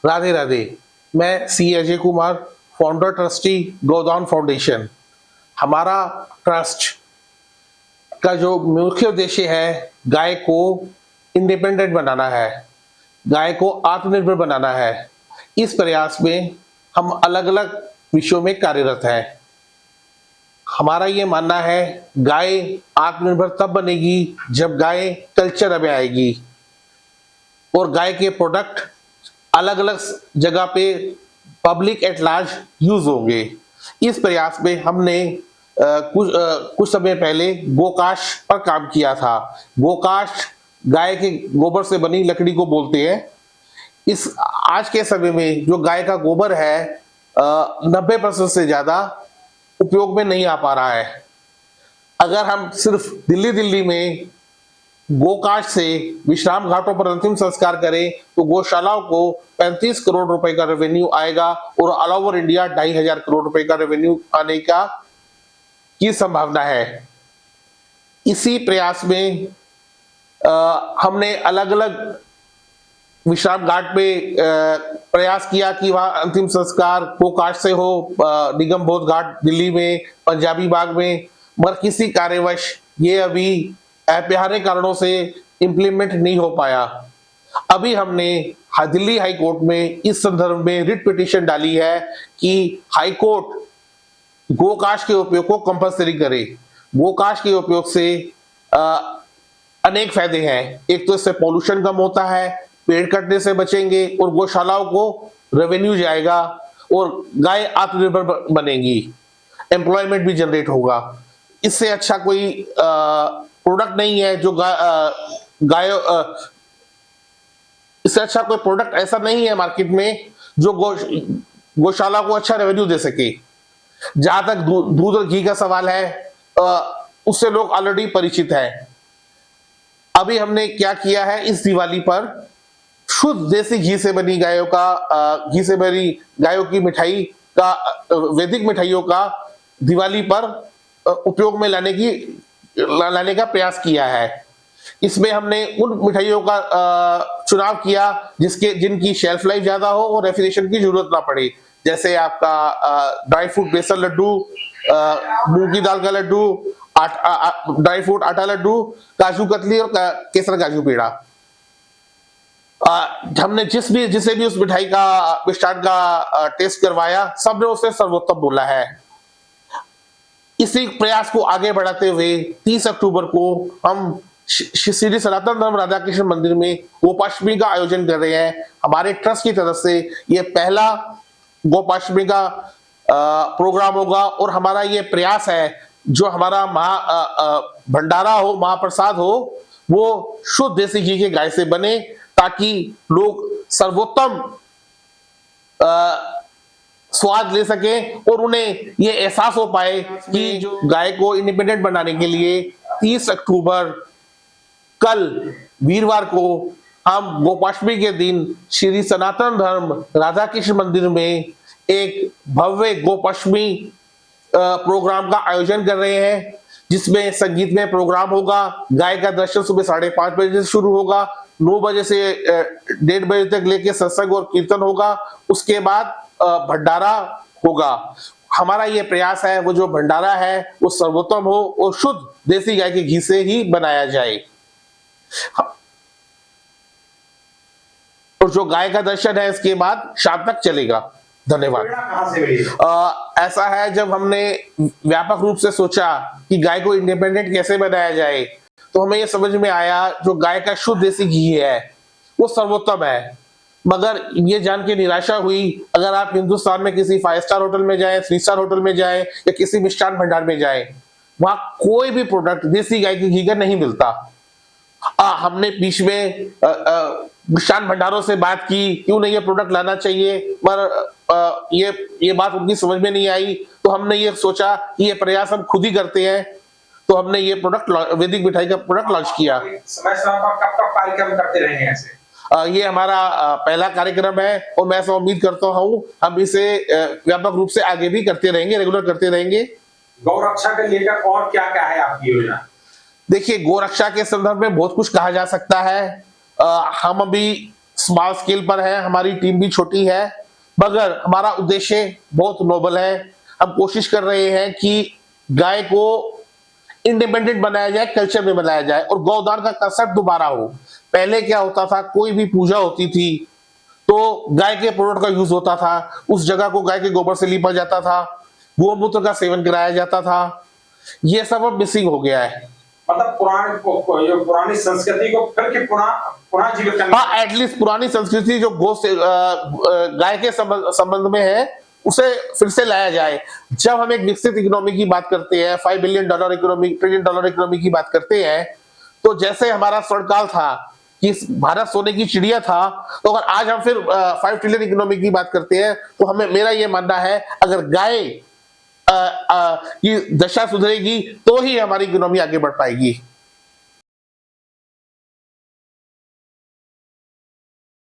राधे राधे। मैं सी Ajay Kumar, founder trustee गोदान foundation. हमारा trust का जो मुख्य उद्देश्य है, गाय को इंडिपेंडेंट बनाना है, गाय को आत्मनिर्भर बनाना है। इस प्रयास में हम अलग अलग विषयों में कार्यरत हैं। हमारा ये मानना है, गाय आत्मनिर्भर तब बनेगी जब गाय कल्चर में आएगी और गाय के प्रोडक्ट अलग अलग जगह पे पब्लिक एट लार्ज यूज होंगे। इस प्रयास में हमने कुछ समय पहले गोकाश पर काम किया था। गोकाश गाय के गोबर से बनी लकड़ी को बोलते हैं। इस आज के समय में जो गाय का गोबर है 90% से ज्यादा उपयोग में नहीं आ पा रहा है। अगर हम सिर्फ दिल्ली में गोकाश से विश्राम घाटों पर अंतिम संस्कार करें तो गौशालाओं को 35 करोड़ रुपए का रेवेन्यू आएगा और ऑल ओवर इंडिया 2,500 करोड़ रुपए का रेवेन्यू आने की संभावना है। इसी प्रयास में हमने अलग अलग विश्राम घाट पे प्रयास किया कि वहां अंतिम संस्कार गोकाश से हो, निगम बोध घाट दिल्ली में, पंजाबी बाग में, मगर किसी कार्यवश ये अभी अपरिहार्य कारणों से इंप्लीमेंट नहीं हो पाया। अभी हमने दिल्ली हाई कोर्ट में इस संदर्भ में रिट पिटीशन डाली है कि हाई कोर्ट गोकाश के उपयोग को कंपल्सरी करे। गोकाश के उपयोग से अनेक फायदे हैं। एक तो इससे पॉल्यूशन कम होता है, पेड़ कटने से बचेंगे और गौशालाओं को रेवेन्यू जाएगा और गाय आत्मनिर्भर बनेगी, एम्प्लॉयमेंट भी जनरेट होगा। इससे अच्छा कोई प्रोडक्ट नहीं है जो गाय इससे अच्छा कोई प्रोडक्ट ऐसा नहीं है मार्केट में जो गौशाला को अच्छा रेवेन्यू दे सके। जहां तक दूध और घी का सवाल है, उससे लोग ऑलरेडी परिचित हैं। अभी हमने क्या किया है, इस दिवाली पर शुद्ध देसी घी से बनी घी से बनी गायों की मिठाई का, वैदिक मिठाइयों का दिवाली पर उपयोग में लाने का प्रयास किया है। इसमें हमने उन मिठाइयों का चुनाव किया जिनकी शेल्फ लाइफ ज्यादा हो और रेफ्रिजरेशन की जरूरत ना पड़े, जैसे आपका ड्राई फ्रूट बेसन लड्डू, मूंग की दाल का लड्डू, ड्राई फ्रूट आटा लड्डू, काजू कतली और केसर काजू पेड़ा। हमने जिसे भी उस मिठाई का मिष्ठान का टेस्ट करवाया, सबने उसे सर्वोत्तम बोला है। इसी प्रयास को आगे बढ़ाते हुए 30 अक्टूबर को हम श्री सनातन धर्म राधा कृष्ण मंदिर में गोपाष्टमी का आयोजन कर रहे हैं। हमारे ट्रस्ट की तरफ से यह पहला गोपाष्टमी का प्रोग्राम होगा और हमारा ये प्रयास है, जो हमारा भंडारा हो, महाप्रसाद हो, वो शुद्ध देसी घी के गाय से बने, ताकि लोग सर्वोत्तम स्वाद ले सके और उन्हें ये एहसास हो पाए कि जो गाय को इंडिपेंडेंट बनाने के लिए 30 अक्टूबर कल वीरवार को हम गोपाष्टमी के दिन श्री सनातन धर्म राधा कृष्ण मंदिर में एक भव्य गोपाष्टमी प्रोग्राम का आयोजन कर रहे हैं, जिसमें संगीत में प्रोग्राम होगा। गाय का दर्शन सुबह 5:30 बजे से शुरू होगा, 9 बजे से 1:30 बजे तक लेके सत्संग और कीर्तन होगा। उसके बाद भंडारा होगा। हमारा ये प्रयास है, वो जो भंडारा है वो सर्वोत्तम हो और शुद्ध देसी गाय के घी से ही बनाया जाए। और जो गाय का दर्शन है इसके बाद शाम तक चलेगा। धन्यवाद। ऐसा है, जब हमने व्यापक रूप से सोचा कि गाय को इंडिपेंडेंट कैसे बनाया जाए, तो हमें यह समझ में आया जो गाय का शुद्ध देसी घी है वो सर्वोत्तम है। मगर ये जान के निराशा हुई, अगर आप हिंदुस्तान में किसी 5 स्टार होटल में जाएं, 3 स्टार होटल में जाएं या किसी मिष्ठान भंडार में जाएं, वहां कोई भी प्रोडक्ट देसी गाय के घी का नहीं मिलता। हमने बीच में मिष्ठान भंडारों से बात की, क्यों नहीं ये प्रोडक्ट लाना चाहिए, पर ये बात उनकी समझ में नहीं आई। तो हमने ये सोचा कि ये प्रयास हम खुद ही करते हैं, तो हमने ये प्रोडक्ट, वैदिक मिठाई का प्रोडक्ट लॉन्च किया। समय पर कब कार्यक्रम करते रहेंगे ऐसे? ये हमारा पहला कार्यक्रम है और मैं ऐसा उम्मीद करता हूँ हम इसे व्यापक रूप से आगे भी करते रहेंगे, रेगुलर करते रहेंगे। गौरक्षा के लेकर और क्या क्या है आपकी योजना? देखिए, गौरक्षा के संदर्भ में बहुत कुछ कहा जा सकता है। हम अभी स्मॉल स्केल पर है, हमारी टीम भी छोटी है, मगर हमारा उद्देश्य बहुत नोबल है। हम कोशिश कर रहे हैं कि गाय को इंडिपेंडेंट बनाया जाए, कल्चर में बनाया जाए और गौदान का कंसेप्ट दोबारा हो। पहले क्या होता था, कोई भी पूजा होती थी तो गाय के प्रोडक्ट का यूज होता था, उस जगह को गाय के गोबर से लीपा जाता था, गोमूत्र का सेवन कराया जाता था। ये सब अब मिसिंग हो गया है। मतलब जो पुरानी संस्कृति को फिर के पुनः जीवित करना। हाँ, एटलीस्ट पुरानी संस्कृति जो गो से गाय के संबंध में है उसे फिर से लाया जाए। जब हम एक विकसित इकोनॉमी की बात करते हैं, $5 बिलियन इकोनॉमी, $1 ट्रिलियन इकोनॉमी की बात करते हैं, तो जैसे हमारा स्वर्णकाल था कि भारत सोने की चिड़िया था, तो अगर आज हम फिर 5 ट्रिलियन इकोनॉमी की बात करते हैं तो हमें, मेरा ये मानना है, अगर गाय की दशा सुधरेगी तो ही हमारी इकोनॉमी आगे बढ़ पाएगी।